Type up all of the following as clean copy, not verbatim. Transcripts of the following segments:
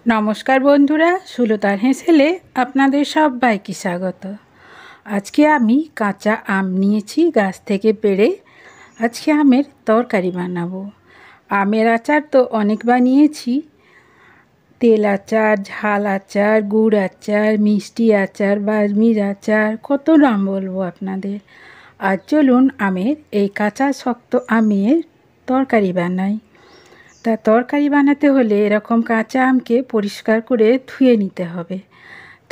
নমস্কার বন্ধুরা, সুলতার হেসেলে আপনাদের সবাইকে স্বাগত। আজকে আমি কাঁচা আম নিয়েছি গাছ থেকে পেড়ে। আজকে আমের তরকারি বানাবো। আমের আচার তো অনেক বানিয়েছি, তেল আচার, ঝাল আচার, গুড় আচার, মিষ্টি আচার, বাজমির আচার, কত নাম বলবো আপনাদের। আর চলুন আমের এই কাঁচা শক্ত আমের তরকারি বানাই। তা তরকারি বানাতে হলে এরকম কাঁচা আমকে পরিষ্কার করে ধুয়ে নিতে হবে।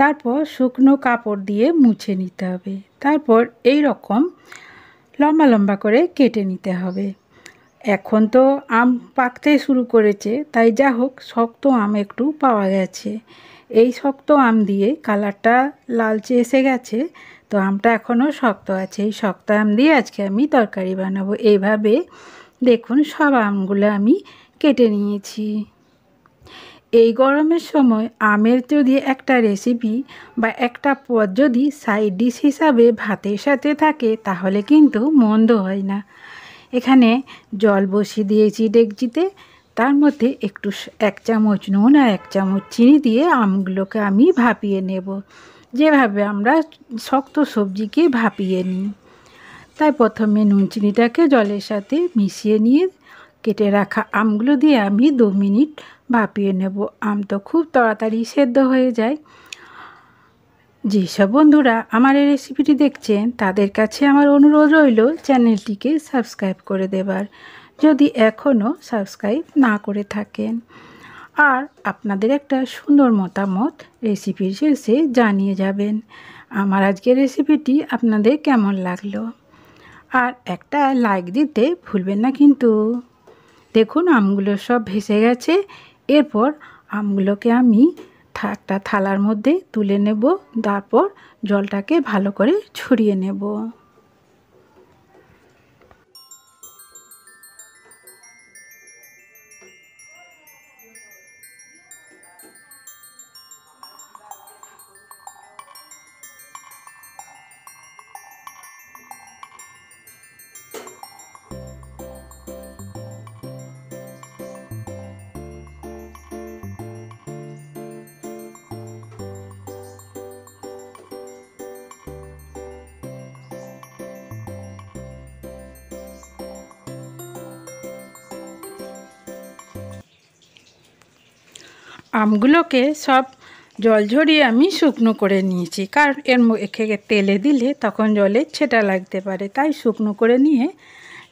তারপর শুকনো কাপড় দিয়ে মুছে নিতে হবে। তারপর এই রকম লম্বা লম্বা করে কেটে নিতে হবে। এখন তো আম পাকতে শুরু করেছে, তাই যা হোক শক্ত আম একটু পাওয়া গেছে। এই শক্ত আম দিয়ে কালারটা লালচে এসে গেছে, তো আমটা এখনও শক্ত আছে। এই শক্ত আম দিয়ে আজকে আমি তরকারি বানাবো। এইভাবে দেখুন সব আমগুলো আমি কেটে নিয়েছি। এই গরমের সময় আমের যদি একটা রেসিপি বা একটা পদ যদি সাইড ডিশ হিসাবে ভাতের সাথে থাকে তাহলে কিন্তু মন্দ হয় না। এখানে জল বসিয়ে দিয়েছি ডেকচিতে, তার মধ্যে একটু 1 চামচ নুন আর 1 চামচ চিনি দিয়ে আমগুলোকে আমি ভাপিয়ে নেব, যেভাবে আমরা শক্ত সবজিকে ভাপিয়ে নিই। তাই প্রথমে নুন চিনিটাকে জলের সাথে মিশিয়ে নিয়ে কেটে রাখা আমগুলো দিয়ে আমি 2 মিনিট ভাপিয়ে নেব। আম তো খুব তাড়াতাড়ি সেদ্ধ হয়ে যায়। যেসব বন্ধুরা আমার এই রেসিপিটি দেখছেন তাদের কাছে আমার অনুরোধ রইল চ্যানেলটিকে সাবস্ক্রাইব করে দেবার, যদি এখনও সাবস্ক্রাইব না করে থাকেন। আর আপনাদের একটা সুন্দর মতামত রেসিপির শেষে জানিয়ে যাবেন আমার আজকের রেসিপিটি আপনাদের কেমন লাগলো। আর একটা লাইক দিতে ভুলবেন না কিন্তু। দেখুন আমগুলো সব ভেসে গেছে। এরপর আমগুলোকে আমি একটা থালার মধ্যে তুলে নেব, তারপর জলটাকে ভালো করে ছড়িয়ে নেব। আমগুলোকে সব জল ঝরিয়ে আমি শুকনো করে নিয়েছি, কারণ এর তেলে দিলে তখন জলের ছেটা লাগতে পারে, তাই শুকনো করে নিয়ে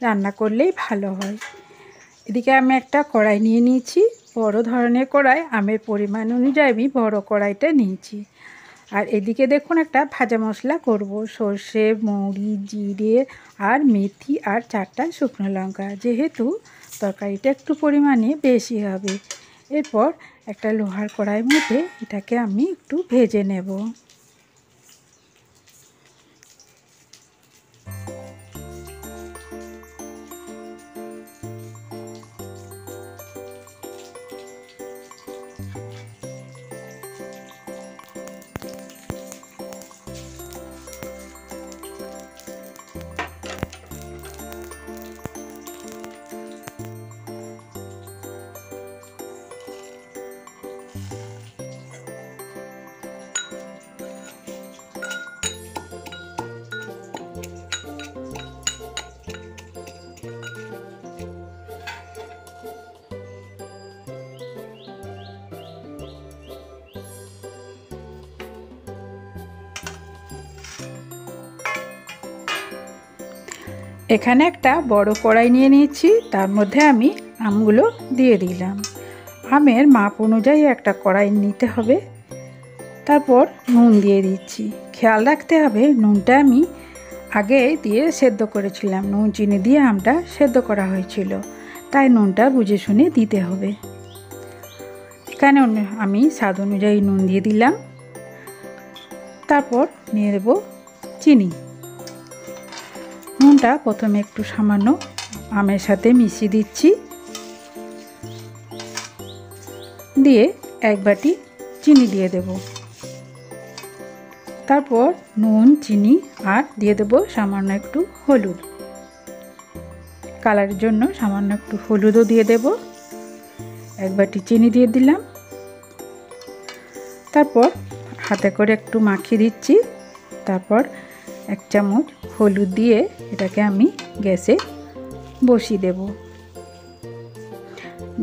রান্না করলেই ভালো হয়। এদিকে আমি একটা কড়াই নিয়ে নিয়েছি, বড় ধরনের কড়াই। আমের পরিমাণ অনুযায়ী আমি বড় কড়াইটা নিয়েছি। আর এদিকে দেখুন একটা ভাজা মশলা করব, সর্ষে, মৌরি, জিরে আর মেথি আর 4টা শুকনো লঙ্কা, যেহেতু তরকারিটা একটু পরিমাণে বেশি হবে। এরপর একটা লোহার কড়াইয়ের মধ্যে এটাকে আমি একটু ভেজে নেব। এখানে একটা বড় কড়াই নিয়ে নিয়েছি, তার মধ্যে আমি আমগুলো দিয়ে দিলাম। আমের মাপ অনুযায়ী একটা কড়াই নিতে হবে। তারপর নুন দিয়ে দিচ্ছি। খেয়াল রাখতে হবে নুনটা আমি আগে দিয়ে সেদ্ধ করেছিলাম, নুন চিনি দিয়ে আমটা সেদ্ধ করা হয়েছিল, তাই নুনটা বুঝে শুনে দিতে হবে। এখানে আমি স্বাদ অনুযায়ী নুন দিয়ে দিলাম। তারপর নিয়ে দেব চিনি। নুনটা প্রথমে একটু সামান্য আমের সাথে মিশিয়ে দিচ্ছি, দিয়ে 1 বাটি চিনি দিয়ে দেব। তারপর নুন, চিনি আর দিয়ে দেব সামান্য একটু হলুদ, কালারের জন্য সামান্য একটু হলুদও দিয়ে দেব। 1 বাটি চিনি দিয়ে দিলাম। তারপর হাতে করে একটু মাখিয়ে দিচ্ছি। তারপর 1 চামচ হলুদ দিয়ে এটাকে আমি গ্যাসে বসিয়ে দেব।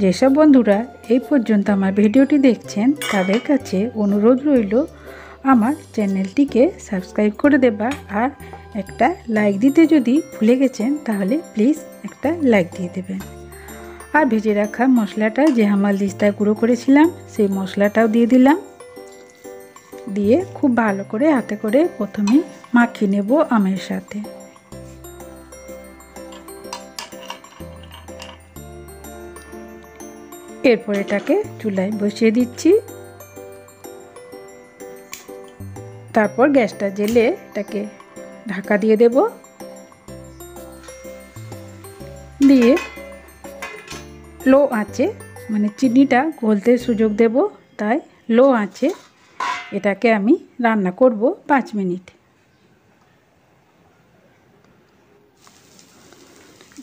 যেসব বন্ধুরা এই পর্যন্ত আমার ভিডিওটি দেখছেন তাদের কাছে অনুরোধ রইল আমার চ্যানেলটিকে সাবস্ক্রাইব করে দেবা, আর একটা লাইক দিতে যদি ভুলে গেছেন তাহলে প্লিজ একটা লাইক দিয়ে দেবেন। আর ভেজে রাখা মশলাটা যে হামালদিস্তায় গুঁড়ো করেছিলাম সেই মশলাটাও দিয়ে দিলাম। দিয়ে খুব ভালো করে হাতে করে প্রথমে মাখিয়ে নেব আমের সাথে। এরপর এটাকে চুলায় বসিয়ে দিচ্ছি। তারপর গ্যাসটা জ্বেলে এটাকে ঢাকা দিয়ে দেব। দিয়ে লো আঁচে, মানে চিনিটা গলতে সুযোগ দেব, তাই লো আঁচে এটাকে আমি রান্না করব 5 মিনিট।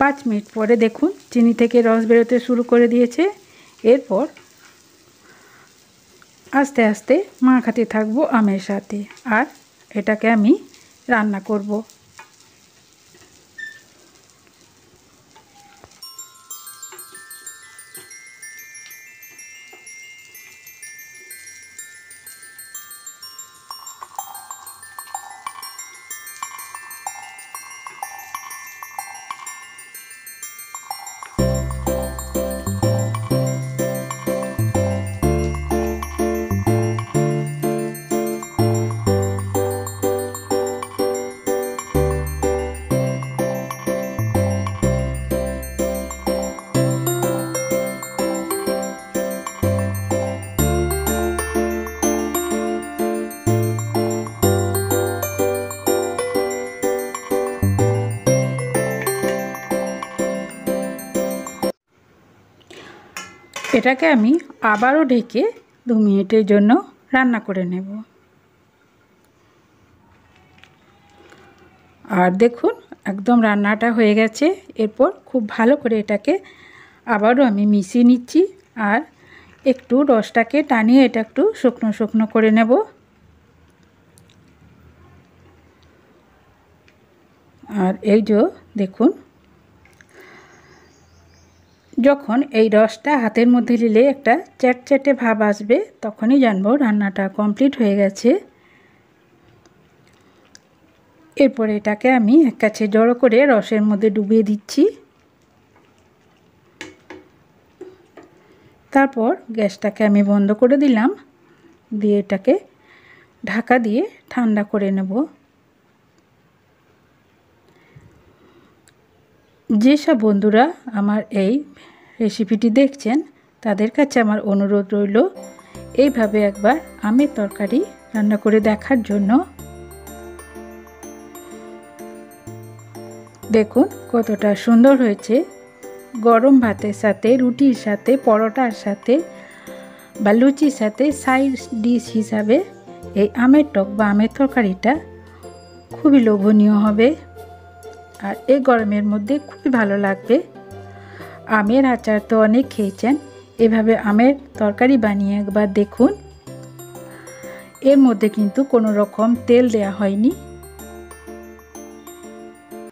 5 মিনিট পরে দেখুন চিনি থেকে রস বেরোতে শুরু করে দিয়েছে। এরপর আস্তে আস্তে মাখাতে থাকবো আমের সাথে, আর এটাকে আমি রান্না করব। এটাকে আমি আবারও ঢেকে 2 মিনিটের জন্য রান্না করে নেব। আর দেখুন একদম রান্নাটা হয়ে গেছে। এরপর খুব ভালো করে এটাকে আবারও আমি মিশিয়ে নিচ্ছি, আর একটু রসটাকে টানিয়ে এটা একটু শুকনো শুকনো করে নেব। আর এই যে দেখুন, যখন এই রসটা হাতের মধ্যে নিলে একটা চ্যাটচ্যাটে ভাব আসবে তখনই জানবো রান্নাটা কমপ্লিট হয়ে গেছে। এরপর এটাকে আমি এক কাছে জড়ো করে রসের মধ্যে ডুবিয়ে দিচ্ছি। তারপর গ্যাসটাকে আমি বন্ধ করে দিলাম, দিয়ে এটাকে ঢাকা দিয়ে ঠান্ডা করে নেব। যেসব বন্ধুরা আমার এই রেসিপিটি দেখছেন তাদের কাছে আমার অনুরোধ রইল এইভাবে একবার আমের তরকারি রান্না করে দেখার জন্য। দেখুন কতটা সুন্দর হয়েছে। গরম ভাতের সাথে, রুটির সাথে, পরোটার সাথে বা লুচির সাথে সাইড ডিশ হিসাবে এই আমের টক বা আমের তরকারিটা খুবই লোভনীয় হবে, আর এই গরমের মধ্যে খুবই ভালো লাগবে। আমের আচার তো অনেক খেয়েছেন, এভাবে আমের তরকারি বানিয়ে একবার দেখুন। এর মধ্যে কিন্তু কোনো রকম তেল দেয়া হয়নি।